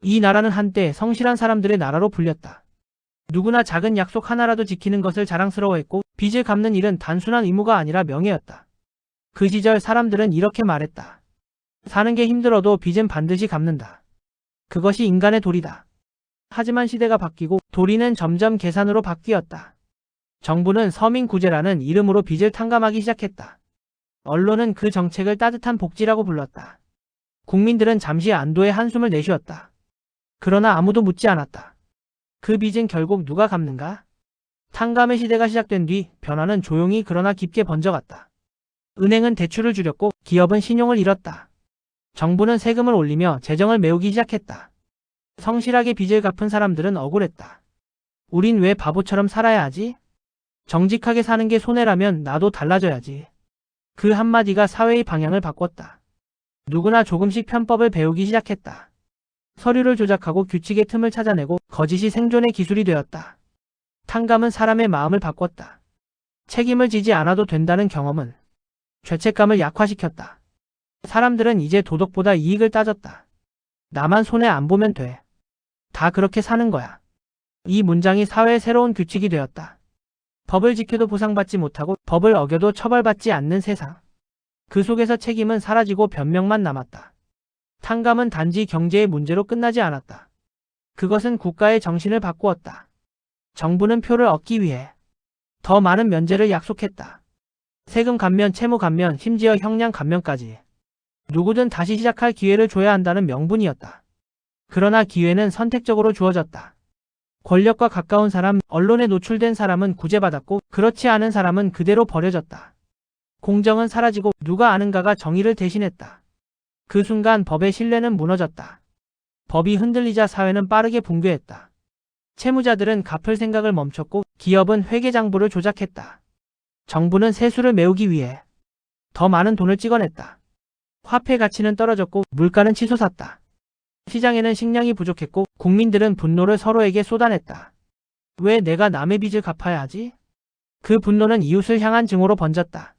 이 나라는 한때 성실한 사람들의 나라로 불렸다. 누구나 작은 약속 하나라도 지키는 것을 자랑스러워했고 빚을 갚는 일은 단순한 의무가 아니라 명예였다. 그 시절 사람들은 이렇게 말했다. 사는 게 힘들어도 빚은 반드시 갚는다. 그것이 인간의 도리다. 하지만 시대가 바뀌고 도리는 점점 계산으로 바뀌었다. 정부는 서민구제라는 이름으로 빚을 탕감하기 시작했다. 언론은 그 정책을 따뜻한 복지라고 불렀다. 국민들은 잠시 안도의 한숨을 내쉬었다. 그러나 아무도 묻지 않았다. 그 빚은 결국 누가 갚는가? 탕감의 시대가 시작된 뒤 변화는 조용히 그러나 깊게 번져갔다. 은행은 대출을 줄였고 기업은 신용을 잃었다. 정부는 세금을 올리며 재정을 메우기 시작했다. 성실하게 빚을 갚은 사람들은 억울했다. 우린 왜 바보처럼 살아야 하지? 정직하게 사는 게 손해라면 나도 달라져야지. 그 한마디가 사회의 방향을 바꿨다. 누구나 조금씩 편법을 배우기 시작했다. 서류를 조작하고 규칙의 틈을 찾아내고 거짓이 생존의 기술이 되었다. 탕감은 사람의 마음을 바꿨다. 책임을 지지 않아도 된다는 경험은 죄책감을 약화시켰다. 사람들은 이제 도덕보다 이익을 따졌다. 나만 손해 안 보면 돼. 다 그렇게 사는 거야. 이 문장이 사회의 새로운 규칙이 되었다. 법을 지켜도 보상받지 못하고 법을 어겨도 처벌받지 않는 세상. 그 속에서 책임은 사라지고 변명만 남았다. 탕감은 단지 경제의 문제로 끝나지 않았다. 그것은 국가의 정신을 바꾸었다. 정부는 표를 얻기 위해 더 많은 면제를 약속했다. 세금 감면, 채무 감면, 심지어 형량 감면까지. 누구든 다시 시작할 기회를 줘야 한다는 명분이었다. 그러나 기회는 선택적으로 주어졌다. 권력과 가까운 사람, 언론에 노출된 사람은 구제받았고 그렇지 않은 사람은 그대로 버려졌다. 공정은 사라지고 누가 아는가가 정의를 대신했다. 그 순간 법의 신뢰는 무너졌다. 법이 흔들리자 사회는 빠르게 붕괴했다. 채무자들은 갚을 생각을 멈췄고 기업은 회계장부를 조작했다. 정부는 세수를 메우기 위해 더 많은 돈을 찍어냈다. 화폐 가치는 떨어졌고 물가는 치솟았다. 시장에는 식량이 부족했고 국민들은 분노를 서로에게 쏟아냈다. 왜 내가 남의 빚을 갚아야 하지? 그 분노는 이웃을 향한 증오로 번졌다.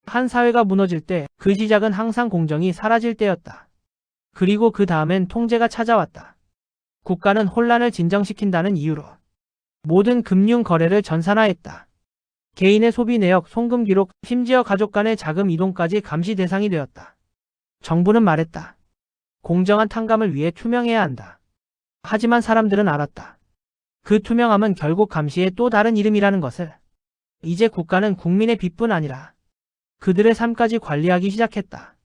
한 사회가 무너질 때 그 시작은 항상 공정이 사라질 때였다. 그리고 그 다음엔 통제가 찾아왔다. 국가는 혼란을 진정시킨다는 이유로 모든 금융 거래를 전산화했다. 개인의 소비 내역, 송금 기록, 심지어 가족 간의 자금 이동까지 감시 대상이 되었다. 정부는 말했다. 공정한 탕감을 위해 투명해야 한다. 하지만 사람들은 알았다. 그 투명함은 결국 감시의 또 다른 이름이라는 것을. 이제 국가는 국민의 빚뿐 아니라 그들의 삶까지 관리하기 시작했다.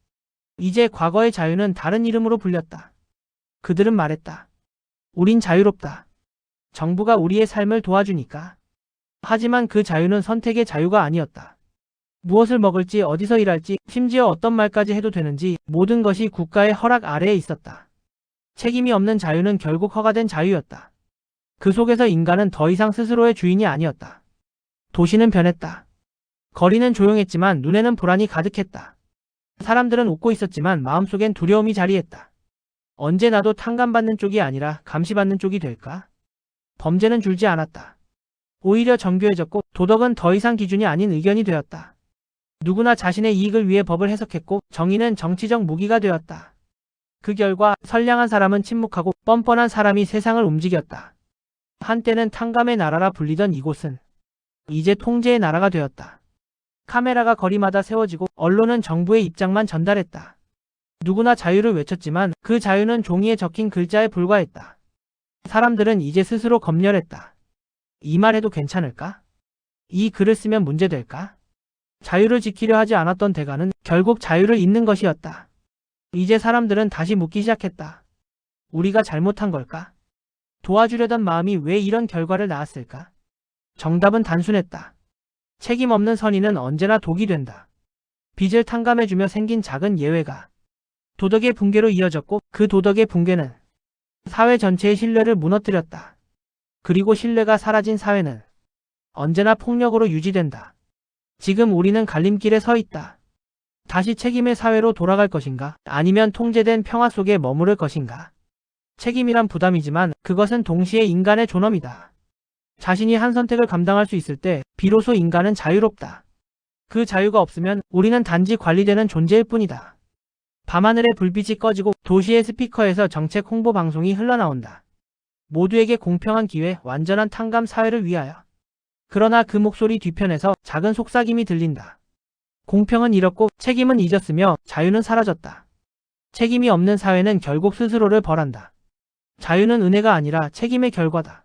이제 과거의 자유는 다른 이름으로 불렸다. 그들은 말했다. 우린 자유롭다. 정부가 우리의 삶을 도와주니까. 하지만 그 자유는 선택의 자유가 아니었다. 무엇을 먹을지, 어디서 일할지, 심지어 어떤 말까지 해도 되는지 모든 것이 국가의 허락 아래에 있었다. 책임이 없는 자유는 결국 허가된 자유였다. 그 속에서 인간은 더 이상 스스로의 주인이 아니었다. 도시는 변했다. 거리는 조용했지만 눈에는 불안이 가득했다. 사람들은 웃고 있었지만 마음속엔 두려움이 자리했다. 언제 나도 탕감받는 쪽이 아니라 감시받는 쪽이 될까? 범죄는 줄지 않았다. 오히려 정교해졌고 도덕은 더 이상 기준이 아닌 의견이 되었다. 누구나 자신의 이익을 위해 법을 해석했고 정의는 정치적 무기가 되었다. 그 결과 선량한 사람은 침묵하고 뻔뻔한 사람이 세상을 움직였다. 한때는 탕감의 나라라 불리던 이곳은 이제 통제의 나라가 되었다. 카메라가 거리마다 세워지고 언론은 정부의 입장만 전달했다. 누구나 자유를 외쳤지만 그 자유는 종이에 적힌 글자에 불과했다. 사람들은 이제 스스로 검열했다. 이 말 해도 괜찮을까? 이 글을 쓰면 문제될까? 자유를 지키려 하지 않았던 대가는 결국 자유를 잇는 것이었다. 이제 사람들은 다시 묻기 시작했다. 우리가 잘못한 걸까? 도와주려던 마음이 왜 이런 결과를 낳았을까? 정답은 단순했다. 책임 없는 선의는 언제나 독이 된다. 빚을 탕감해주며 생긴 작은 예외가 도덕의 붕괴로 이어졌고 그 도덕의 붕괴는 사회 전체의 신뢰를 무너뜨렸다. 그리고 신뢰가 사라진 사회는 언제나 폭력으로 유지된다. 지금 우리는 갈림길에 서 있다. 다시 책임의 사회로 돌아갈 것인가? 아니면 통제된 평화 속에 머무를 것인가? 책임이란 부담이지만 그것은 동시에 인간의 존엄이다. 자신이 한 선택을 감당할 수 있을 때 비로소 인간은 자유롭다. 그 자유가 없으면 우리는 단지 관리되는 존재일 뿐이다. 밤하늘의 불빛이 꺼지고 도시의 스피커에서 정책 홍보 방송이 흘러나온다. 모두에게 공평한 기회, 완전한 탕감 사회를 위하여. 그러나 그 목소리 뒤편에서 작은 속삭임이 들린다. 공평은 잃었고 책임은 잊었으며 자유는 사라졌다. 책임이 없는 사회는 결국 스스로를 벌한다. 자유는 은혜가 아니라 책임의 결과다.